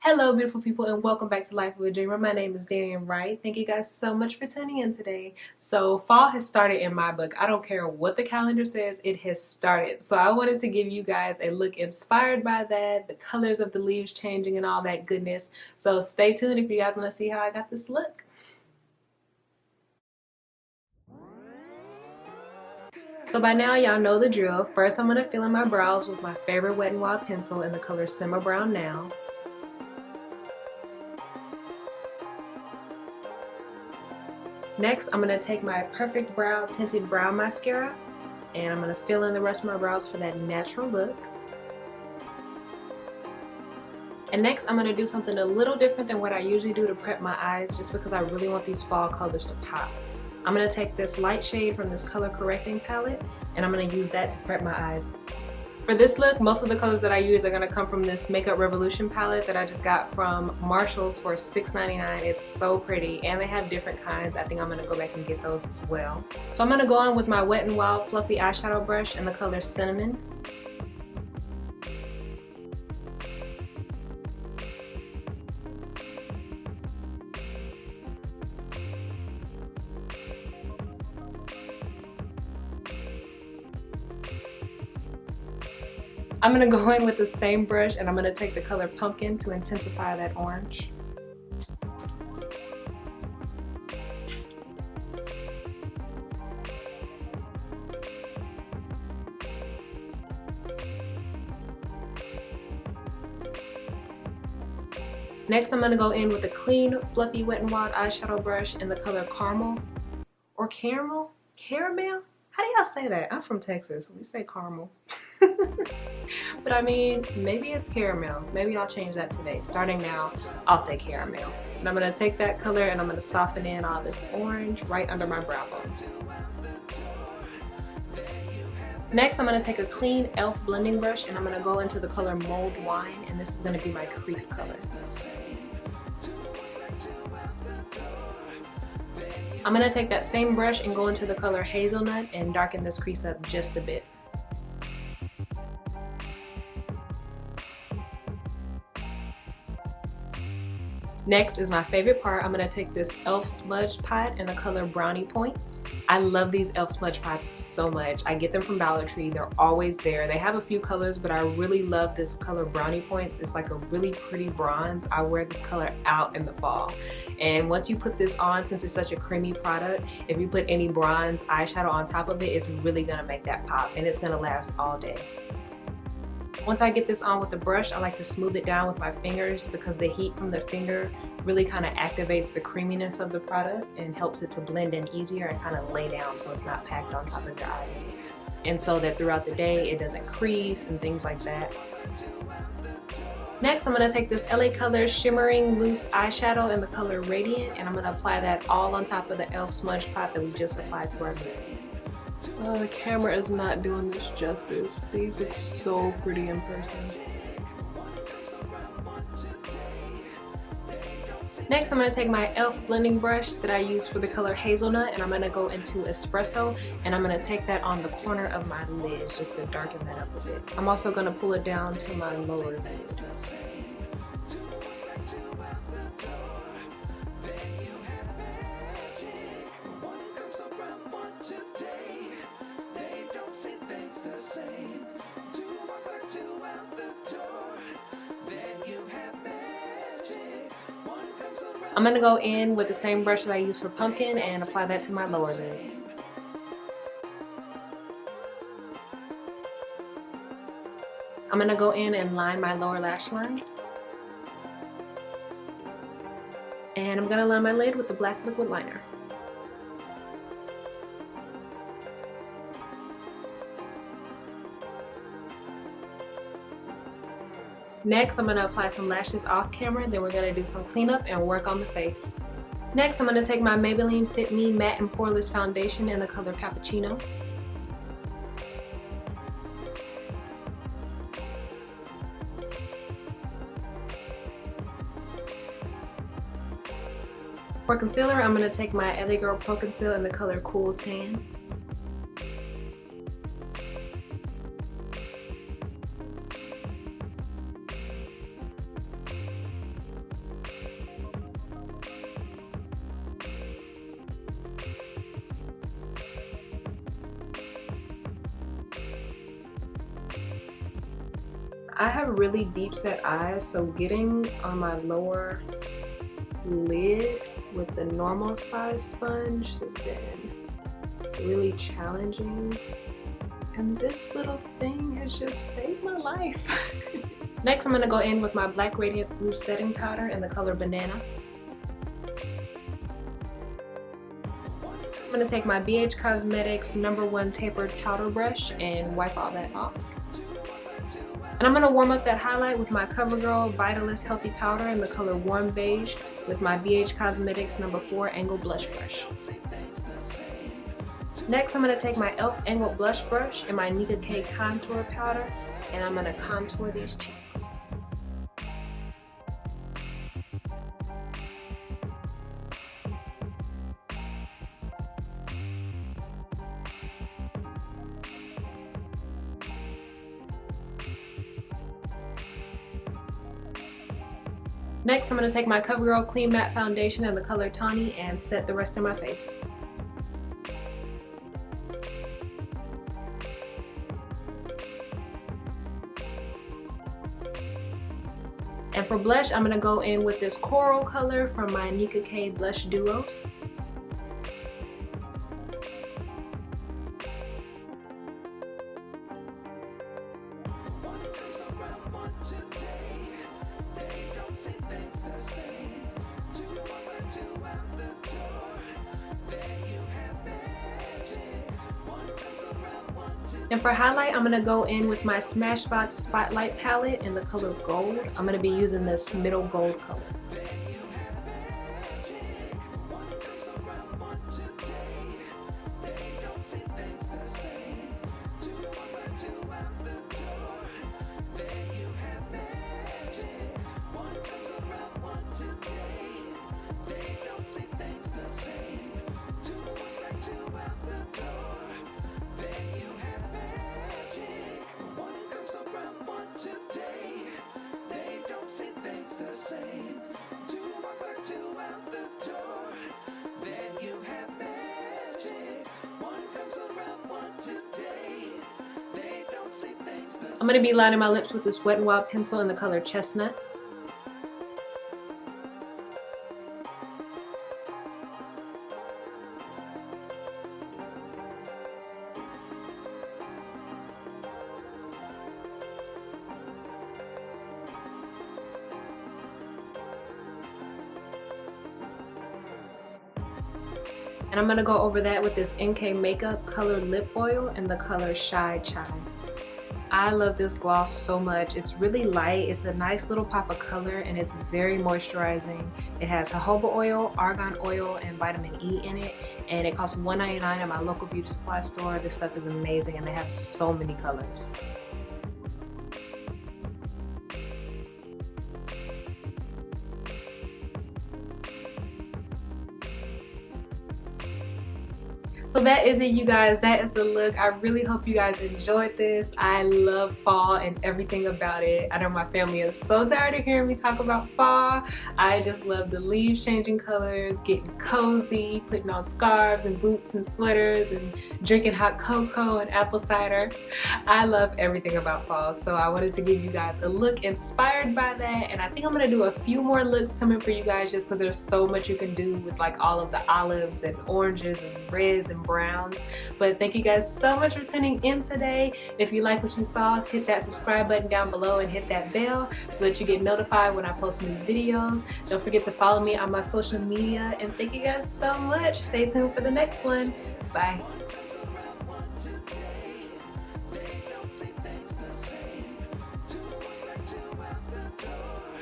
Hello beautiful people and welcome back to Life of a Dreamer. My name is Darian Wright. Thank you guys so much for tuning in today. So fall has started in my book. I don't care what the calendar says, it has started. So I wanted to give you guys a look inspired by that, the colors of the leaves changing and all that goodness. So stay tuned if you guys want to see how I got this look. So by now y'all know the drill. First I'm going to fill in my brows with my favorite Wet n Wild pencil in the color Simmer Brown Now. Next, I'm going to take my Perfect Brow Tinted Brow Mascara and I'm going to fill in the rest of my brows for that natural look. And next, I'm going to do something a little different than what I usually do to prep my eyes just because I really want these fall colors to pop. I'm going to take this light shade from this color correcting palette and I'm going to use that to prep my eyes. For this look, most of the colors that I use are going to come from this Makeup Revolution palette that I just got from Marshall's for $6.99. It's so pretty and they have different kinds. I think I'm going to go back and get those as well. So I'm going to go on with my Wet n Wild Fluffy Eyeshadow brush in the color Cinnamon. I'm going to go in with the same brush and I'm going to take the color Pumpkin to intensify that orange. Next I'm going to go in with a clean, fluffy Wet n Wild eyeshadow brush in the color Caramel. Or Caramel? Caramel? How do y'all say that? I'm from Texas. We say caramel. But I mean, maybe it's caramel. Maybe I'll change that today. Starting now, I'll say caramel. And I'm going to take that color and I'm going to soften in all this orange right under my brow bone. Next, I'm going to take a clean e.l.f. blending brush and I'm going to go into the color Mulled Wine, and this is going to be my crease color. I'm going to take that same brush and go into the color Hazelnut and darken this crease up just a bit. Next is my favorite part. I'm going to take this e.l.f. smudge pot in the color Brownie Points. I love these e.l.f. smudge pots so much. I get them from Dollar Tree. They're always there. They have a few colors, but I really love this color Brownie Points. It's like a really pretty bronze. I wear this color out in the fall. And once you put this on, since it's such a creamy product, if you put any bronze eyeshadow on top of it, it's really going to make that pop and it's going to last all day. Once I get this on with the brush, I like to smooth it down with my fingers because the heat from the finger really kind of activates the creaminess of the product and helps it to blend in easier and kind of lay down so it's not packed on top of your eye. And so that throughout the day it doesn't crease and things like that. Next, I'm going to take this LA Color Shimmering Loose Eyeshadow in the color Radiant and I'm going to apply that all on top of the e.l.f. smudge pot that we just applied to our lid. Oh, the camera is not doing this justice. These look so pretty in person. Next, I'm going to take my e.l.f. blending brush that I use for the color Hazelnut and I'm going to go into Espresso and I'm going to take that on the corner of my lid just to darken that up a bit. I'm also going to pull it down to my lower lid. I'm going to go in with the same brush that I used for Pumpkin and apply that to my lower lid. I'm going to go in and line my lower lash line. And I'm going to line my lid with the black liquid liner. Next, I'm going to apply some lashes off camera, then we're going to do some cleanup and work on the face. Next, I'm going to take my Maybelline Fit Me Matte and Poreless foundation in the color Cappuccino. For concealer, I'm going to take my LA Girl Pro Conceal in the color Cool Tan. I have really deep set eyes, so getting on my lower lid with the normal size sponge has been really challenging. And this little thing has just saved my life. Next, I'm going to go in with my Black Radiance Loose Setting Powder in the color Banana. I'm going to take my BH Cosmetics #1 Tapered Powder Brush and wipe all that off. And I'm going to warm up that highlight with my Covergirl Vitalist Healthy Powder in the color Warm Beige with my BH Cosmetics #4 Angled Blush Brush. Next, I'm going to take my e.l.f. Angled Blush Brush and my Nika K Contour Powder, and I'm going to contour these cheeks. Next, I'm going to take my CoverGirl Clean Matte Foundation in the color Tawny and set the rest of my face. And for blush, I'm going to go in with this coral color from my Nika K Blush Duos. And for highlight, I'm going to go in with my Smashbox Spotlight palette in the color Gold. I'm going to be using this middle gold color. I'm going to be lining my lips with this Wet n Wild pencil in the color Chestnut. And I'm going to go over that with this NK Makeup Colored Lip Oil in the color Shy Chai. I love this gloss so much. It's really light, it's a nice little pop of color, and it's very moisturizing. It has jojoba oil, argan oil, and vitamin E in it, and it costs $1.99 at my local beauty supply store. This stuff is amazing, and they have so many colors. So that is it, you guys. That is the look. I really hope you guys enjoyed this. I love fall and everything about it. I know my family is so tired of hearing me talk about fall. I just love the leaves changing colors, getting cozy, putting on scarves and boots and sweaters, and drinking hot cocoa and apple cider. I love everything about fall, so I wanted to give you guys a look inspired by that. And I think I'm gonna do a few more looks coming for you guys, just because there's so much you can do with like all of the olives and oranges and reds and browns. But thank you guys so much for tuning in today. If you like what you saw, hit that subscribe button down below and hit that bell so that you get notified when I post new videos. Don't forget to follow me on my social media, and thank you guys so much. Stay tuned for the next one. Bye. They don't see things the same. To walk like two out the door.